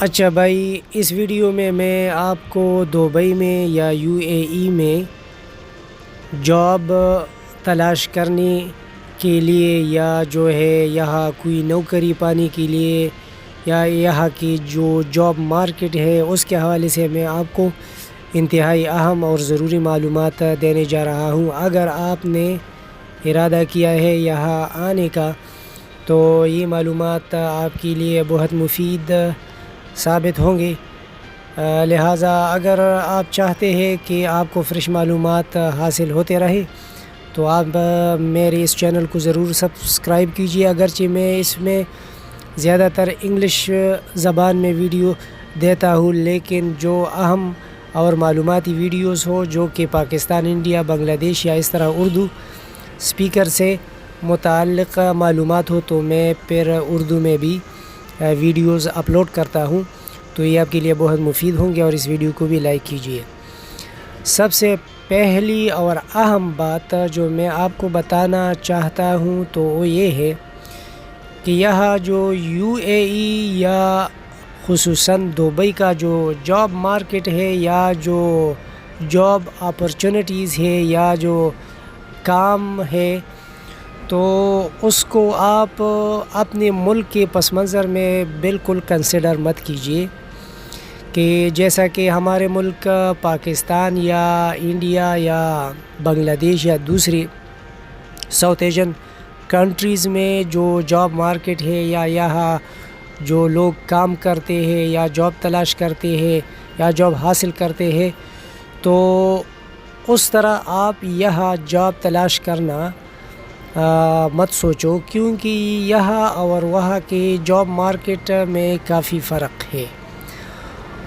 اچھا بھائی، اس ویڈیو میں آپ کو دبئی میں یا UAE میں جاب تلاش کرنے کے لیے یا جو ہے یہاں کوئی نوکری پانے کے لیے یا یہاں کی جو جاب مارکیٹ ہے اس کے حوالے سے میں آپ کو انتہائی اہم اور ضروری معلومات دینے جا رہا ہوں۔ اگر آپ نے ارادہ کیا ہے یہاں آنے کا تو یہ معلومات آپ کے لیے بہت مفید ثابت ہوں گے۔ لہٰذا اگر آپ چاہتے ہیں کہ آپ کو فریش معلومات حاصل ہوتے رہے تو آپ میرے اس چینل کو ضرور سبسکرائب کیجیے۔ اگرچہ میں اس میں زیادہ تر انگلش زبان میں ویڈیو دیتا ہوں، لیکن جو اہم اور معلوماتی ویڈیوز ہو جو کہ پاکستان، انڈیا، بنگلہ دیش یا اس طرح اردو سپیکر سے متعلق معلومات ہو تو میں پھر اردو میں بھی ویڈیوز اپلوڈ کرتا ہوں، تو یہ آپ کے لیے بہت مفید ہوں گے اور اس ویڈیو کو بھی لائک کیجیے۔ سب سے پہلی اور اہم بات جو میں آپ کو بتانا چاہتا ہوں تو وہ یہ ہے کہ یہاں جو UAE یا خصوصاً دبئی کا جو جاب مارکیٹ ہے یا جو جاب اپرچونٹیز ہے یا جو کام ہے تو اس کو آپ اپنے ملک کے پس منظر میں بالکل کنسیڈر مت کیجیے کہ جیسا کہ ہمارے ملک پاکستان یا انڈیا یا بنگلہ دیش یا دوسری ساؤتھ ایشین کنٹریز میں جو جاب مارکیٹ ہے یا یہاں جو لوگ کام کرتے ہیں یا جاب تلاش کرتے ہیں یا جاب حاصل کرتے ہیں، تو اس طرح آپ یہاں جاب تلاش کرنا مت سوچو، کیونکہ یہاں اور وہاں کے جاب مارکیٹ میں کافی فرق ہے۔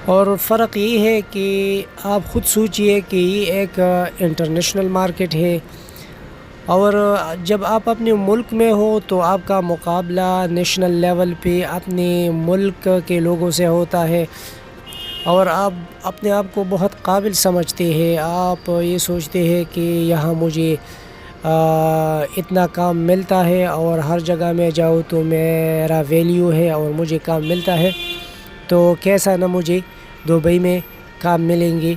اور فرق یہ ہے کہ آپ خود سوچئے کہ یہ ایک انٹرنیشنل مارکیٹ ہے، اور جب آپ اپنے ملک میں ہو تو آپ کا مقابلہ نیشنل لیول پہ اپنے ملک کے لوگوں سے ہوتا ہے، اور آپ اپنے آپ کو بہت قابل سمجھتے ہیں۔ آپ یہ سوچتے ہیں کہ یہاں مجھے اتنا کام ملتا ہے اور ہر جگہ میں جاؤ تو میرا ویلیو ہے اور مجھے کام ملتا ہے، تو کیسا نہ مجھے دبئی میں کام ملیں گے۔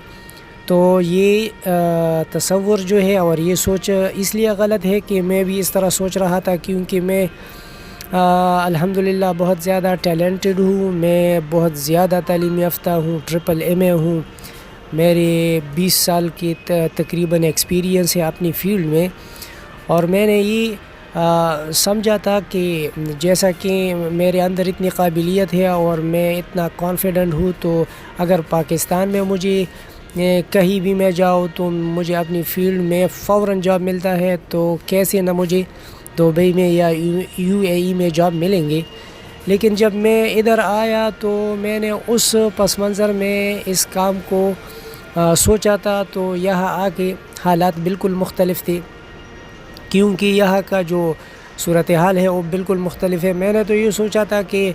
تو یہ تصور جو ہے اور یہ سوچ اس لیے غلط ہے کہ میں بھی اس طرح سوچ رہا تھا، کیونکہ میں الحمدللہ بہت زیادہ ٹیلنٹڈ ہوں، میں بہت زیادہ تعلیم یافتہ ہوں، MAAA ہوں، میرے 20 سال کی تقریباً ایکسپیرینس ہے اپنی فیلڈ میں، اور میں نے یہ سمجھا تھا کہ جیسا کہ میرے اندر اتنی قابلیت ہے اور میں اتنا کانفیڈنٹ ہوں، تو اگر پاکستان میں مجھے کہیں بھی میں جاؤں تو مجھے اپنی فیلڈ میں فوراً جاب ملتا ہے، تو کیسے نہ مجھے دبئی میں یا UAE میں جاب ملیں گے۔ لیکن جب میں ادھر آیا تو میں نے اس پس منظر میں اس کام کو سوچا تھا، تو یہاں آ کے حالات بالکل مختلف تھے، کیونکہ یہاں کا جو صورتحال ہے وہ بالکل مختلف ہے۔ میں نے تو یہ سوچا تھا کہ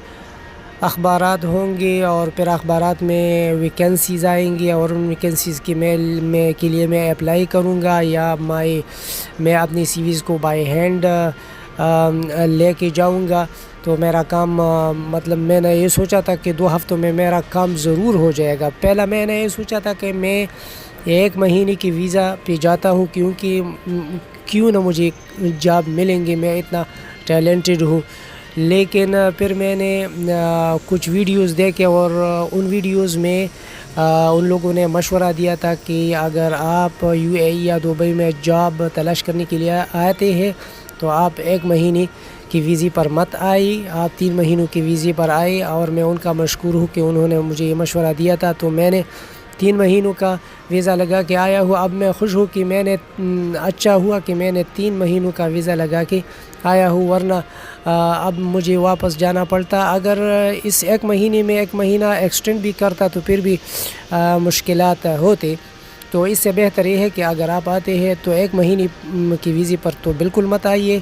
اخبارات ہوں گے اور پھر اخبارات میں ویکنسیز آئیں گی اور ان ویکنسیز کی کے لیے میں اپلائی کروں گا، یا میں اپنی CVs کو بائی ہینڈ لے کے جاؤں گا، تو میرا کام مطلب میں نے یہ سوچا تھا کہ 2 ہفتوں میں میرا کام ضرور ہو جائے گا۔ پہلا میں نے یہ سوچا تھا کہ میں 1 مہینے کی ویزا پہ جاتا ہوں، کیونکہ کیوں نہ مجھے جاب ملیں گے، میں اتنا ٹیلنٹڈ ہوں۔ لیکن پھر میں نے کچھ ویڈیوز دیکھے اور ان ویڈیوز میں ان لوگوں نے مشورہ دیا تھا کہ اگر آپ UAE یا دبئی میں جاب تلاش کرنے کے لیے آتے ہیں تو آپ 1 مہینے کی ویزے پر مت آئیے، آپ 3 مہینوں کی ویزے پر آئے، اور میں ان کا مشکور ہوں کہ انہوں نے مجھے یہ مشورہ دیا تھا، تو میں نے 3 مہینوں کا ویزا لگا کے آیا ہوا۔ اب میں خوش ہوں کہ میں نے اچھا ہوا کہ میں نے 3 مہینوں کا ویزا لگا کے آیا ہوں، ورنہ اب مجھے واپس جانا پڑتا۔ اگر اس 1 مہینے میں 1 مہینہ ایکسٹینڈ بھی کرتا تو پھر بھی مشکلات ہوتے، تو اس سے بہتر یہ ہے کہ اگر آپ آتے ہیں تو 1 مہینے کی ویزے پر تو بالکل مت آئیے،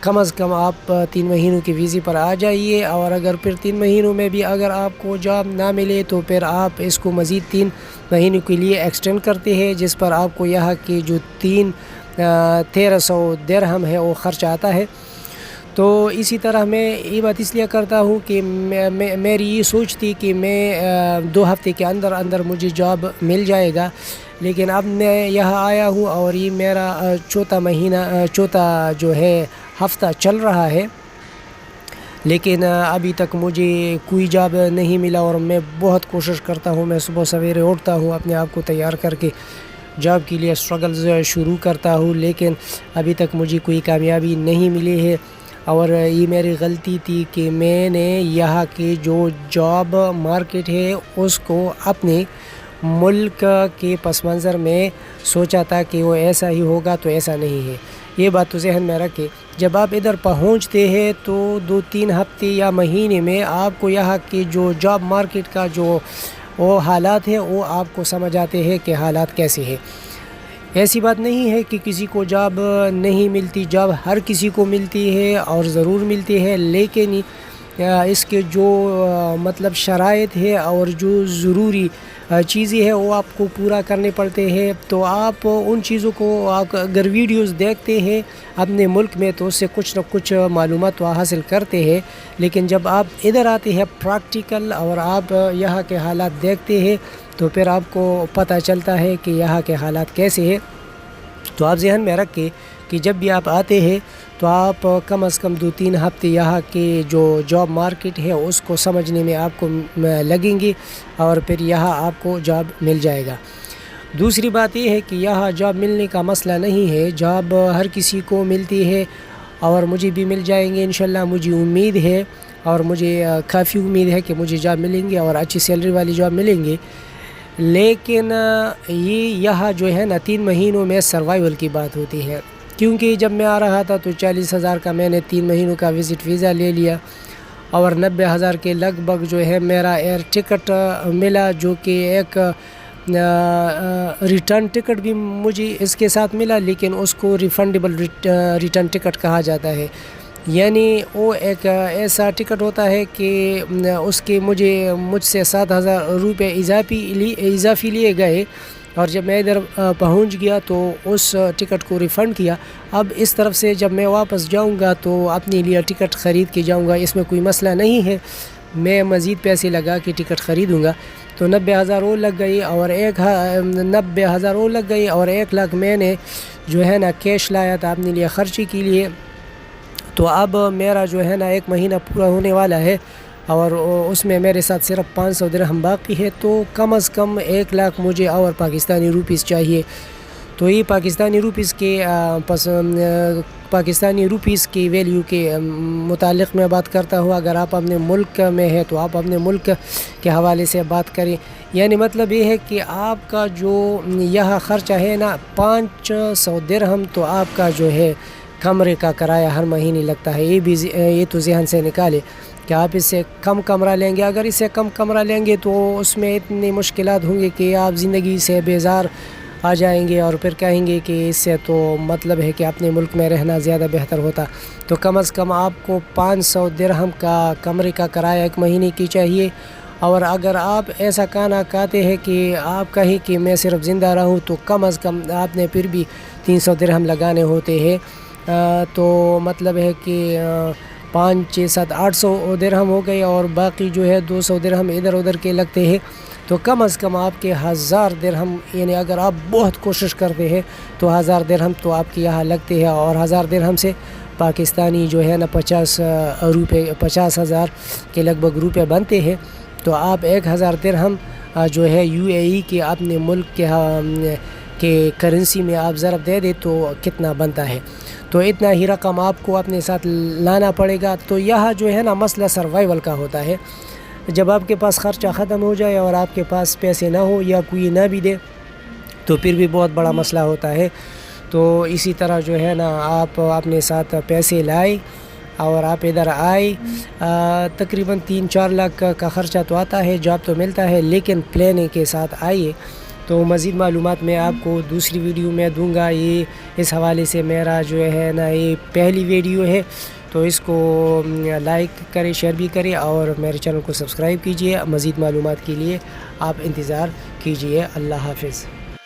کم از کم آپ 3 مہینوں کی ویزے پر آ جائیے، اور اگر پھر 3 مہینوں میں بھی اگر آپ کو جاب نہ ملے تو پھر آپ اس کو مزید 3 مہینوں کے لیے ایکسٹینڈ کرتے ہیں، جس پر آپ کو یہاں کی جو 1300 درہم ہے وہ خرچ آتا ہے۔ تو اسی طرح میں یہ بات اس لیے کرتا ہوں کہ میری یہ سوچ تھی کہ میں 2 ہفتے کے اندر اندر مجھے جاب مل جائے گا، لیکن اب میں یہاں آیا ہوں اور یہ میرا چوتھا جو ہے ہفتہ چل رہا ہے، لیکن ابھی تک مجھے کوئی جاب نہیں ملا، اور میں بہت کوشش کرتا ہوں، میں صبح سویرے اٹھتا ہوں، اپنے آپ کو تیار کر کے جاب کے لیے اسٹرگلز شروع کرتا ہوں، لیکن ابھی تک مجھے کوئی کامیابی نہیں ملی ہے۔ اور یہ میری غلطی تھی کہ میں نے یہاں کی جو جاب مارکیٹ ہے اس کو اپنے ملک کے پس منظر میں سوچا تھا کہ وہ ایسا ہی ہوگا، تو ایسا نہیں ہے۔ یہ بات تو ذہن میں رکھے، جب آپ ادھر پہنچتے ہیں تو 2-3 ہفتے یا مہینے میں آپ کو یہاں کی جو جاب مارکیٹ کا جو وہ حالات ہے وہ آپ کو سمجھ آتے ہیں کہ حالات کیسے ہیں۔ ایسی بات نہیں ہے کہ کسی کو جاب نہیں ملتی، جاب ہر کسی کو ملتی ہے اور ضرور ملتی ہے، لیکن اس کے جو مطلب شرائط ہے اور جو ضروری چیزیں ہیں وہ آپ کو پورا کرنے پڑتے ہیں۔ تو آپ ان چیزوں کو اگر ویڈیوز دیکھتے ہیں اپنے ملک میں تو اس سے کچھ نہ کچھ معلومات حاصل کرتے ہیں، لیکن جب آپ ادھر آتے ہیں پریکٹیکل اور آپ یہاں کے حالات دیکھتے ہیں تو پھر آپ کو پتہ چلتا ہے کہ یہاں کے حالات کیسے ہیں۔ تو آپ ذہن میں رکھیں کہ جب بھی آپ آتے ہیں تو آپ کم از کم 2-3 ہفتے یہاں کے جو جاب مارکیٹ ہے اس کو سمجھنے میں آپ کو لگیں گے، اور پھر یہاں آپ کو جاب مل جائے گا۔ دوسری بات یہ ہے کہ یہاں جاب ملنے کا مسئلہ نہیں ہے، جاب ہر کسی کو ملتی ہے، اور مجھے بھی مل جائیں گے انشاءاللہ، مجھے امید ہے، اور مجھے کافی امید ہے کہ مجھے جاب ملیں گے اور اچھی سیلری والی جاب ملیں گے۔ لیکن یہاں جو ہے نا 3 مہینوں میں سروائیول کی بات ہوتی ہے، کیونکہ جب میں آ رہا تھا تو 40,000 کا میں نے 3 مہینوں کا وزٹ ویزا لے لیا، اور 90,000 کے لگ بھگ جو ہے میرا ایئر ٹکٹ ملا، جو کہ ایک ریٹرن ٹکٹ بھی مجھے اس کے ساتھ ملا، لیکن اس کو ریفنڈیبل ریٹرن ٹکٹ کہا جاتا ہے، یعنی وہ ایک ایسا ٹکٹ ہوتا ہے کہ اس کے مجھ سے 7,000 روپے اضافی لیے گئے، اور جب میں ادھر پہنچ گیا تو اس ٹکٹ کو ریفنڈ کیا۔ اب اس طرف سے جب میں واپس جاؤں گا تو اپنے لیے ٹکٹ خرید کے جاؤں گا، اس میں کوئی مسئلہ نہیں ہے، میں مزید پیسے لگا کے ٹکٹ خریدوں گا۔ تو 90,000 وہ لگ گئی، اور 90,000 وہ لگ گئی، اور 1 لاکھ میں نے جو ہے نا کیش لایا تھا اپنے لیے خرچی کے لیے۔ تو اب میرا جو ہے نا 1 مہینہ پورا ہونے والا ہے، اور اس میں میرے ساتھ صرف 500 درہم باقی ہے، تو کم از کم 1 لاکھ مجھے اور پاکستانی روپیز چاہیے۔ تو یہ پاکستانی روپیز کی ویلیو کے متعلق میں بات کرتا ہوں۔ اگر آپ اپنے ملک میں ہے تو آپ اپنے ملک کے حوالے سے بات کریں، یعنی مطلب یہ ہے کہ آپ کا جو یہاں خرچہ ہے نا 500 درہم، تو آپ کا جو ہے کمرے کا کرایہ ہر مہینے لگتا ہے، یہ تو ذہن سے نکالے کہ آپ اس سے کم کمرہ لیں گے، اگر اس سے کم کمرہ لیں گے تو اس میں اتنی مشکلات ہوں گی کہ آپ زندگی سے بیزار آ جائیں گے، اور پھر کہیں گے کہ اس سے تو مطلب ہے کہ اپنے ملک میں رہنا زیادہ بہتر ہوتا۔ تو کم از کم آپ کو 500 درہم کا کمرے کا کرایہ 1 مہینے کی چاہیے، اور اگر آپ ایسا کھانا کھاتے ہیں کہ آپ کہیں کہ میں صرف زندہ رہوں، تو کم از کم آپ نے پھر بھی 300 درہم لگانے ہوتے ہیں، تو مطلب ہے کہ 5، 6، 7، 800 درہم ہو گئے، اور باقی جو ہے 200 درہم ادھر ادھر کے لگتے ہیں۔ تو کم از کم آپ کے 1000 درہم، یعنی اگر آپ بہت کوشش کرتے ہیں تو 1000 درہم تو آپ کے یہاں لگتے ہیں، اور 1000 درہم سے پاکستانی جو ہے نا 50,000 کے لگ بھگ روپے بنتے ہیں۔ تو آپ 1000 درہم جو ہے UAE کے اپنے ملک کے کرنسی میں آپ ضرب دے دے تو کتنا بنتا ہے، تو اتنا ہی رقم آپ کو اپنے ساتھ لانا پڑے گا۔ تو یہاں جو ہے نا مسئلہ سروائیول کا ہوتا ہے، جب آپ کے پاس خرچہ ختم ہو جائے اور آپ کے پاس پیسے نہ ہو یا کوئی نہ بھی دے تو پھر بھی بہت بڑا مسئلہ ہوتا ہے۔ تو اسی طرح جو ہے نا آپ اپنے ساتھ پیسے لائے اور آپ ادھر آئے، تقریباً 3-4 لاکھ کا خرچہ تو آتا ہے، جاب تو ملتا ہے، لیکن پلاننگ کے ساتھ آئیے۔ تو مزید معلومات میں آپ کو دوسری ویڈیو میں دوں گا، یہ اس حوالے سے میرا جو ہے نا یہ پہلی ویڈیو ہے، تو اس کو لائک کریں، شیئر بھی کریں، اور میرے چینل کو سبسکرائب کیجئے۔ مزید معلومات کے لیے آپ انتظار کیجئے۔ اللہ حافظ۔